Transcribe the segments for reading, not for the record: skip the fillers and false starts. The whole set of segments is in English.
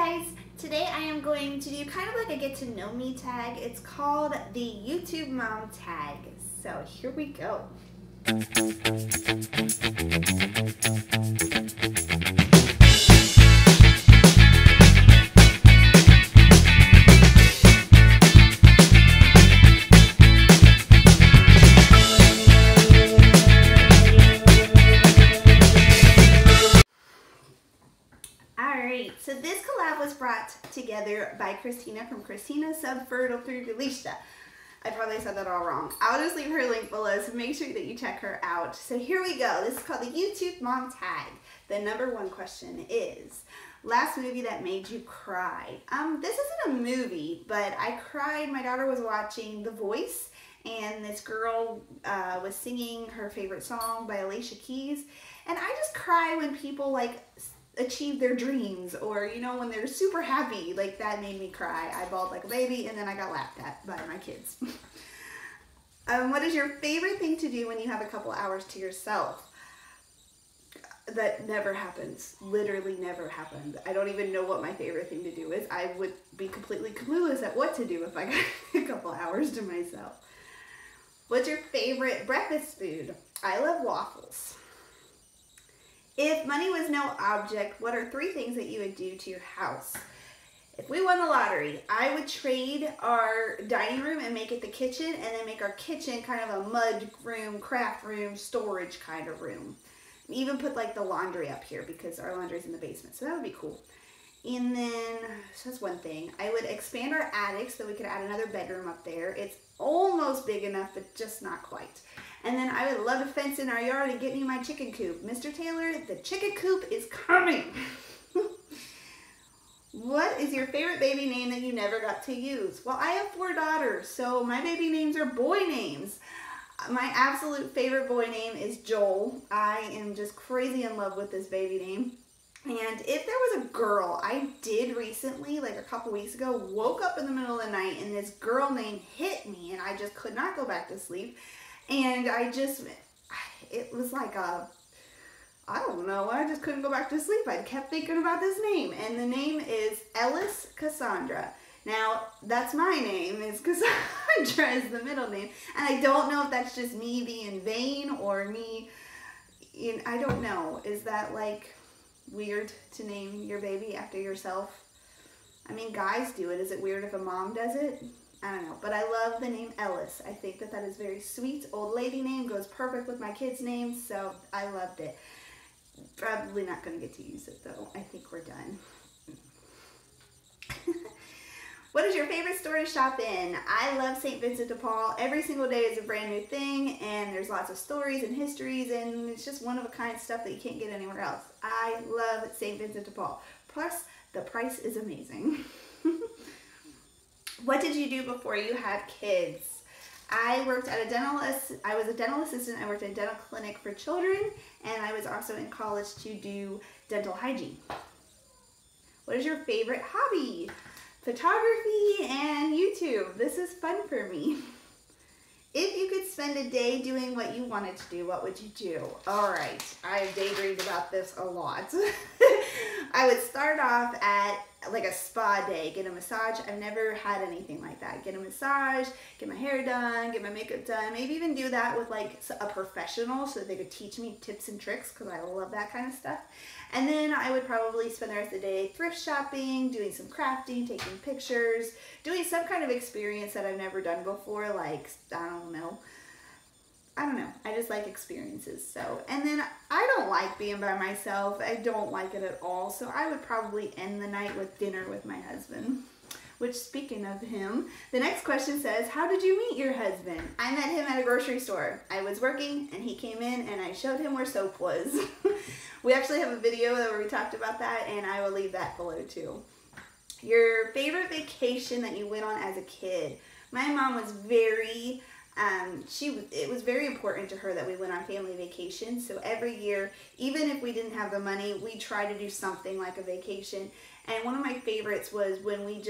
guys, today I am going to do kind of like a get to know me tag. It's called the YouTube Mom Tag. So here we go. Alright, so this collab was brought together by Christina from Christina Subfertile through Felicia. I probably said that all wrong. I'll just leave her link below, so make sure that you check her out. So here we go. This is called the YouTube Mom Tag. The number one question is, last movie that made you cry. This isn't a movie, but I cried. My daughter was watching The Voice, and this girl was singing her favorite song by Alicia Keys. And I just cry when people like achieve their dreams, or you know, when they're super happy. Like, that made me cry. I bawled like a baby, and then I got laughed at by my kids. What is your favorite thing to do when you have a couple hours to yourself? That never happens. Literally never happened. I don't even know what my favorite thing to do is. I would be completely clueless at what to do if I got a couple hours to myself. What's your favorite breakfast food? I love waffles. If money was no object, what are 3 things that you would do to your house? If we won the lottery, I would trade our dining room and make it the kitchen, and then make our kitchen kind of a mud room, craft room, storage kind of room. Even put like the laundry up here because our laundry's in the basement, so that would be cool. And then, so that's one thing. I would expand our attic so we could add another bedroom up there. It's almost big enough, but just not quite. And then I would love to fence in our yard and get me my chicken coop. Mr. Taylor, the chicken coop is coming. What is your favorite baby name that you never got to use? Well, I have 4 daughters, so my baby names are boy names. My absolute favorite boy name is Joel. I am just crazy in love with this baby name. And if there was a girl, I did recently, like a couple weeks ago, woke up in the middle of the night and this girl name hit me, and I just could not go back to sleep. And it was like I don't know, I just couldn't go back to sleep. I kept thinking about this name, and the name is Ellis Cassandra. Now, that's my name, is Cassandra is the middle name, and I don't know if that's just me being vain or me, I don't know. Is that like weird to name your baby after yourself? I mean, guys do it. Is it weird if a mom does it? I don't know, but I love the name Ellis. I think that that is very sweet. Old lady name, goes perfect with my kids' names, so I loved it. Probably not going to get to use it, though. I think we're done. What is your favorite store to shop in? I love St. Vincent de Paul. Every single day is a brand new thing, and there's lots of stories and histories, and it's just one of a kind stuff that you can't get anywhere else. I love St. Vincent de Paul. Plus, the price is amazing. What did you do before you had kids? I worked at I was a dental assistant. I worked at a dental clinic for children, and I was also in college to do dental hygiene. What is your favorite hobby? Photography and YouTube. This is fun for me. If you could spend a day doing what you wanted to do, what would you do? All right, I've daydreamed about this a lot. I would start off at like a spa day, get a massage. I've never had anything like that. Get a massage, get my hair done, get my makeup done, maybe even do that with like a professional so that they could teach me tips and tricks, because I love that kind of stuff. And then I would probably spend the rest of the day thrift shopping, doing some crafting, taking pictures, doing some kind of experience that I've never done before, like, I don't know. I just like experiences. So, and then I don't like being by myself. I don't like it at all. So I would probably end the night with dinner with my husband. Which, speaking of him, the next question says, how did you meet your husband? I met him at a grocery store. I was working and he came in and I showed him where soap was. We actually have a video where we talked about that, and I will leave that below too. Your favorite vacation that you went on as a kid? My mom was very, it was very important to her that we went on family vacations. So every year, even if we didn't have the money, we tried to do something like a vacation. And one of my favorites was when we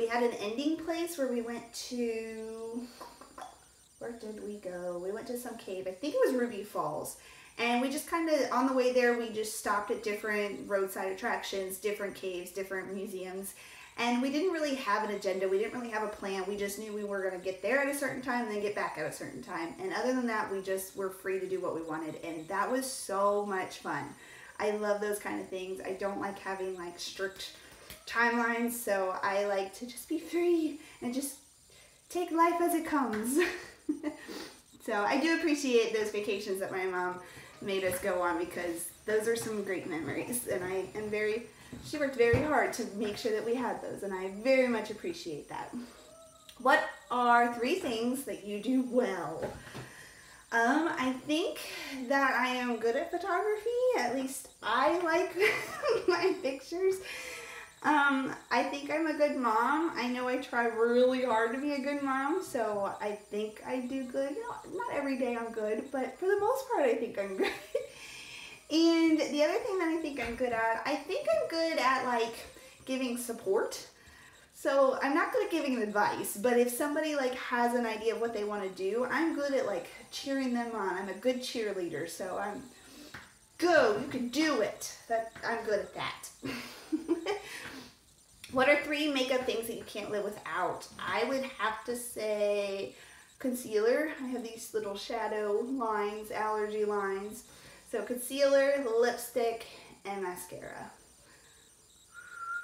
had an ending place where we went to, where did we go? We went to some cave. I think it was Ruby Falls. And we just kind of, on the way there, we just stopped at different roadside attractions, different caves, different museums. And we didn't really have an agenda. We didn't really have a plan. We just knew we were going to get there at a certain time and then get back at a certain time. And other than that, we just were free to do what we wanted. And that was so much fun. I love those kind of things. I don't like having like strict timelines. So I like to just be free and just take life as it comes. So I do appreciate those vacations that my mom made us go on, because those are some great memories. And I am she worked very hard to make sure that we had those, and I very much appreciate that. What are 3 things that you do well? I think that I am good at photography. At least I like my pictures. I think I'm a good mom. I know I try really hard to be a good mom, so I think I do good. You know, not every day I'm good, but for the most part I think I'm good. And the other thing that I think I'm good at, I think I'm good at like giving support. So I'm not good at giving advice, but if somebody like has an idea of what they want to do, I'm good at like cheering them on. I'm a good cheerleader, so I'm, go, you can do it. I'm good at that. What are 3 makeup things that you can't live without? I would have to say concealer. I have these little shadow lines, allergy lines. So concealer, lipstick, and mascara.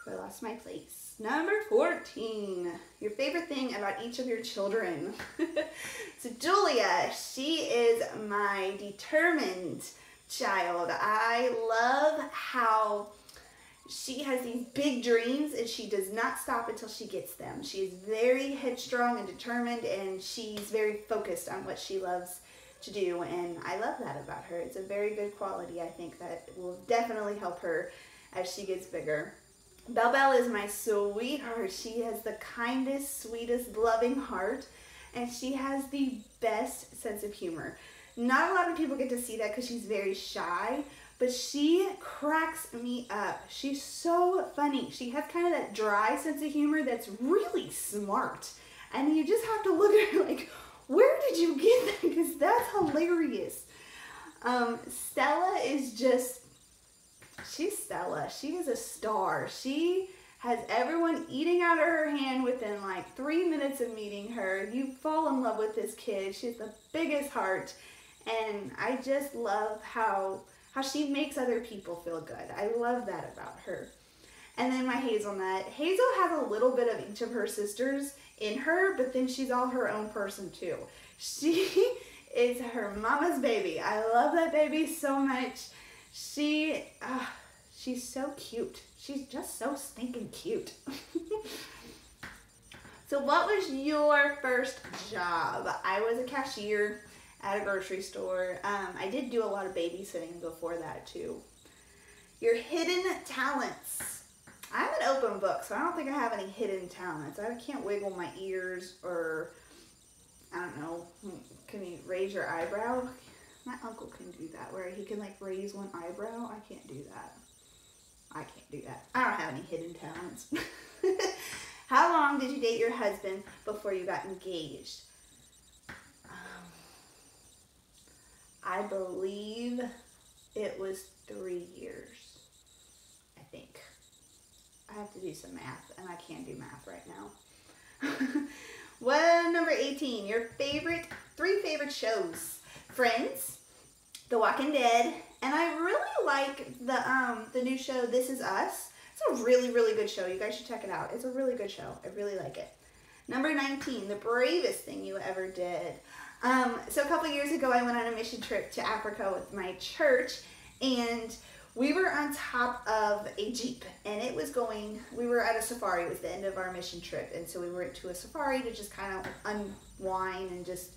I lost my place. Number 14, your favorite thing about each of your children. So Julia, she is my determined child. I love how she has these big dreams and she does not stop until she gets them. She is very headstrong and determined, and she's very focused on what she loves to do, and I love that about her. It's a very good quality. I think that will definitely help her as she gets bigger. Belle Belle is my sweetheart. She has the kindest, sweetest, loving heart, and she has the best sense of humor. Not a lot of people get to see that because she's very shy, but she cracks me up. She's so funny. She has kind of that dry sense of humor that's really smart, and you just have to look at her like, where did you get that? Because that's hilarious. Stella is just, she's Stella. She is a star. She has everyone eating out of her hand within like 3 minutes of meeting her. You fall in love with this kid. She has the biggest heart. And I just love how she makes other people feel good. I love that about her. And then my Hazelnut. Hazel has a little bit of each of her sisters in her, but then she's all her own person too. She is her mama's baby. I love that baby so much. She's so cute. She's just so stinking cute. So what was your first job? I was a cashier at a grocery store. I did do a lot of babysitting before that too. Your hidden talents. I'm an open book, so I don't think I have any hidden talents. I can't wiggle my ears, or, I don't know, can you raise your eyebrow? My uncle can do that, where he can like raise one eyebrow. I can't do that. I can't do that. I don't have any hidden talents. How long did you date your husband before you got engaged? I believe it was 3 years, I think. I have to do some math, and I can't do math right now. Well, number 18, your 3 favorite shows. Friends, The Walking Dead, and I really like the new show, This Is Us. It's a really, really good show. You guys should check it out. It's a really good show. I really like it. Number 19, the bravest thing you ever did. So a couple years ago, I went on a mission trip to Africa with my church, and we were on top of a Jeep, and we were at a safari. It was the end of our mission trip, and so we went to a safari to just kind of unwind and just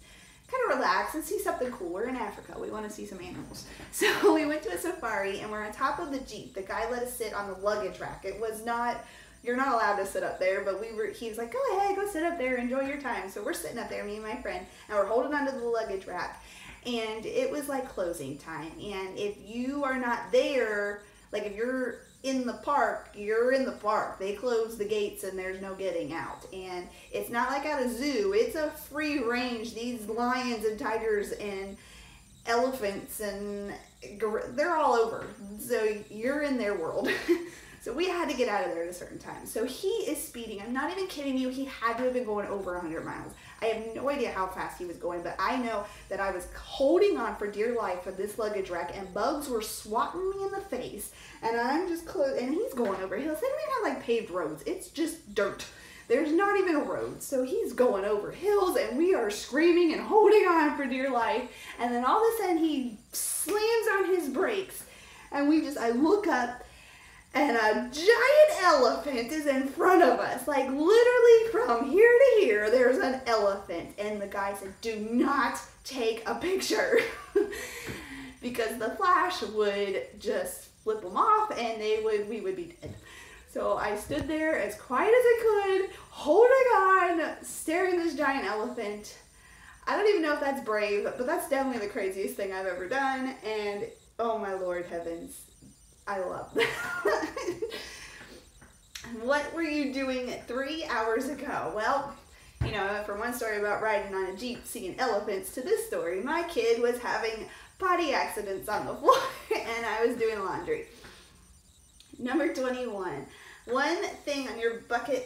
kind of relax and see something cool. We're in Africa. We want to see some animals. So we went to a safari, and we're on top of the Jeep. The guy let us sit on the luggage rack. It was not, you're not allowed to sit up there, but he was like, go ahead, go sit up there, enjoy your time. So we're sitting up there, me and my friend, and we're holding onto the luggage rack. And it was like closing time. And if you are not there, like if you're in the park, you're in the park. They close the gates and there's no getting out. And it's not like at a zoo. It's a free range. These lions and tigers and elephants and they're all over. So you're in their world. So we had to get out of there at a certain time. So he is speeding. I'm not even kidding you. He had to have been going over 100 miles. I have no idea how fast he was going, but I know that I was holding on for dear life for this luggage rack, and bugs were swatting me in the face. And I'm just close, and he's going over hills. They don't even have like paved roads. It's just dirt. There's not even a road. So he's going over hills, and we are screaming and holding on for dear life. And then all of a sudden he slams on his brakes, and I look up, and a giant elephant is in front of us. Like literally from here to here, there's an elephant. And the guy said, do not take a picture. Because the flash would just flip them off and we would be dead. So I stood there as quiet as I could, holding on, staring at this giant elephant. I don't even know if that's brave, but that's definitely the craziest thing I've ever done. And oh my Lord heavens, I love that. What were you doing 3 hours ago? Well, you know, from one story about riding on a Jeep seeing elephants to this story, my kid was having potty accidents on the floor and I was doing laundry. Number 21. One thing on your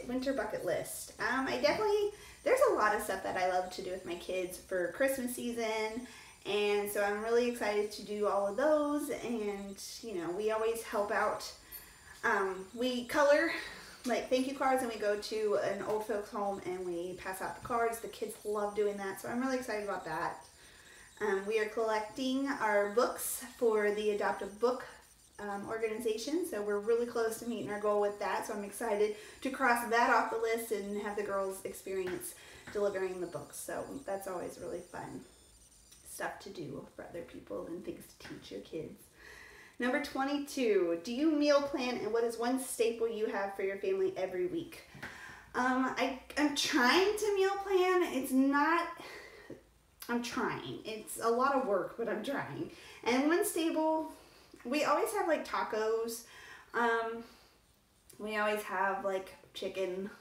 winter bucket list. There's a lot of stuff that I love to do with my kids for Christmas season. And so I'm really excited to do all of those. And, you know, we always help out. We color like thank you cards, and we go to an old folks home and we pass out the cards. The kids love doing that. So I'm really excited about that. We are collecting our books for the adoptive book organization. So we're really close to meeting our goal with that. So I'm excited to cross that off the list and have the girls experience delivering the books. So that's always really fun stuff to do for other people and things to teach your kids. Number 22, do you meal plan, and what is one staple you have for your family every week? I'm trying to meal plan. I'm trying. It's a lot of work, but I'm trying. And one staple, we always have like tacos. We always have like chicken,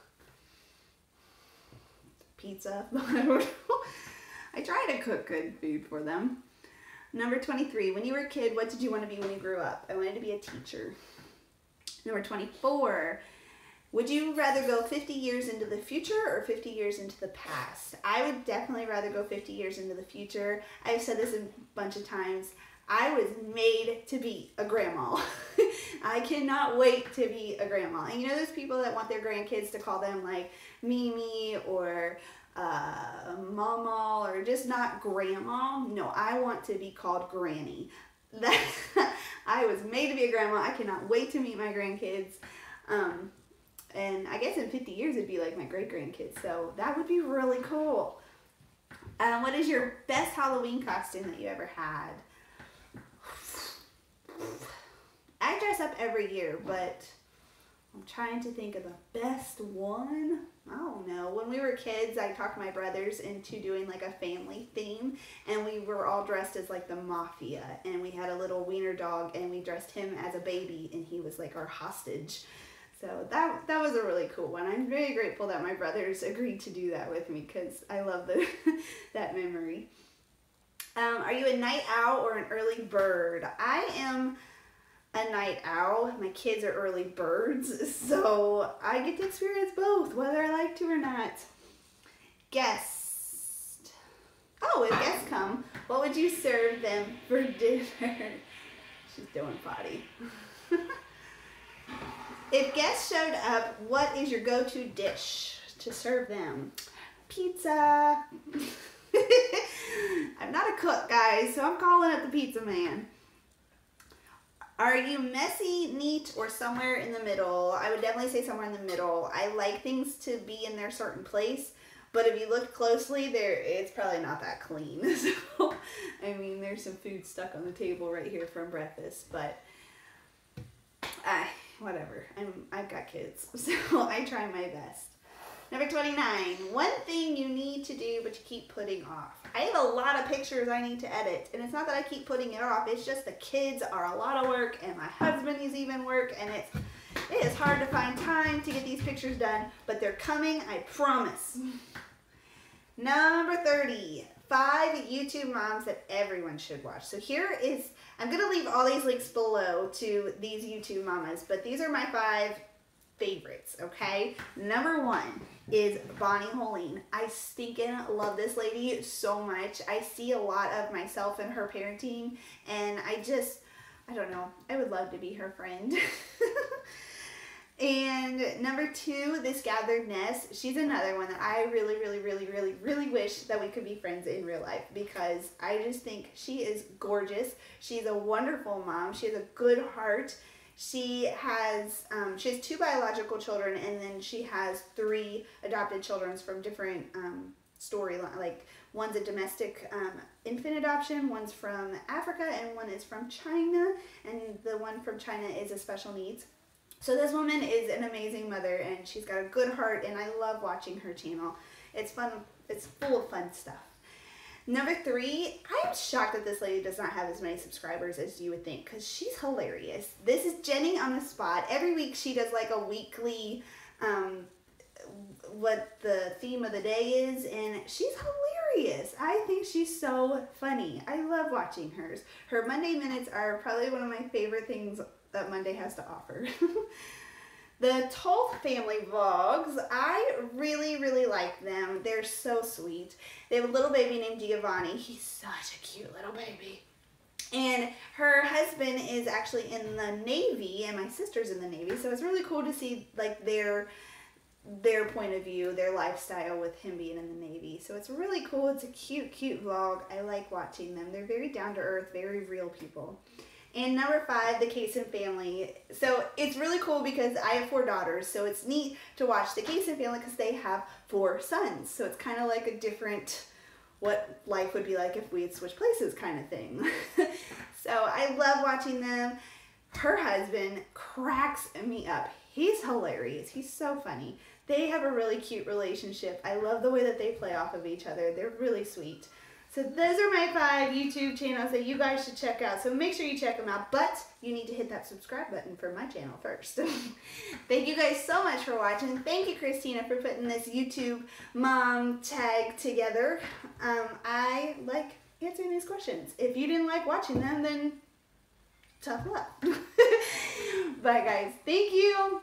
pizza. I try to cook good food for them. Number 23, when you were a kid, what did you want to be when you grew up? I wanted to be a teacher. Number 24, would you rather go 50 years into the future or 50 years into the past? I would definitely rather go 50 years into the future. I've said this a bunch of times. I was made to be a grandma. I cannot wait to be a grandma. And you know those people that want their grandkids to call them like Mimi or mama or just not grandma? No, I want to be called granny. I was made to be a grandma. I cannot wait to meet my grandkids. And I guess in 50 years it'd be like my great grandkids. So that would be really cool. What is your best Halloween costume that you ever had? I dress up every year, but I'm trying to think of the best one. I don't know. When we were kids, I talked my brothers into doing like a family theme, and we were all dressed as like the mafia, and we had a little wiener dog, and we dressed him as a baby, and he was like our hostage. So that was a really cool one. I'm very grateful that my brothers agreed to do that with me because I love that memory. Are you a night owl or an early bird? I am a night owl. My kids are early birds, so I get to experience both, whether I like to or not. Guest. Oh, if guests come, what would you serve them for dinner? She's doing potty. If guests showed up, what is your go-to dish to serve them? Pizza. I'm not a cook, guys, so I'm calling it the pizza man. Are you messy, neat, or somewhere in the middle? I would definitely say somewhere in the middle. I like things to be in their certain place, but if you look closely, it's probably not that clean. So, I mean, there's some food stuck on the table right here from breakfast, but whatever. I've got kids, so I try my best. Number 29, one thing you need to do but you keep putting off. I have a lot of pictures I need to edit, and it's not that I keep putting it off, it's just the kids are a lot of work, and my husband is even work, and it is hard to find time to get these pictures done, but they're coming, I promise. Number 30, 5 YouTube moms that everyone should watch. So I'm going to leave all these links below to these YouTube mamas, but these are my 5 favorites, okay? Number 1 is Bonnie Holine. I stinking love this lady so much. I see a lot of myself in her parenting, and I don't know, I would love to be her friend. And number 2, this Gatheredness. She's another one that I really, really, really, really, really wish that we could be friends in real life, because I just think she is gorgeous. She's a wonderful mom. She has a good heart. She has 2 biological children, and then she has 3 adopted children from different storylines. Like, one's a domestic infant adoption, one's from Africa, and one is from China, and the one from China is a special needs. So this woman is an amazing mother, and she's got a good heart, and I love watching her channel. It's fun. It's full of fun stuff. Number 3, I'm shocked that this lady does not have as many subscribers as you would think, because she's hilarious. This is Jenny on the Spot. Every week she does like a weekly, what the theme of the day is, and she's hilarious. I think she's so funny. I love watching hers. Her Monday Minutes are probably one of my favorite things that Monday has to offer. The Toth family vlogs, I really, really like them. They're so sweet. They have a little baby named Giovanni. He's such a cute little baby. And her husband is actually in the Navy, and my sister's in the Navy, so it's really cool to see like their point of view, their lifestyle with him being in the Navy. So it's really cool. It's a cute, cute vlog. I like watching them. They're very down to earth, very real people. And number 5, the Kaysen family. So it's really cool because I have 4 daughters, so it's neat to watch the Kaysen family because they have 4 sons. So it's kind of like a different, what life would be like if we had switched places kind of thing. So I love watching them. Her husband cracks me up. He's hilarious. He's so funny. They have a really cute relationship. I love the way that they play off of each other. They're really sweet. So those are my 5 YouTube channels that you guys should check out. So make sure you check them out, but you need to hit that subscribe button for my channel first. Thank you guys so much for watching. Thank you, Christina, for putting this YouTube mom tag together. I like answering these questions. If you didn't like watching them, then tough luck. Bye, guys. Thank you.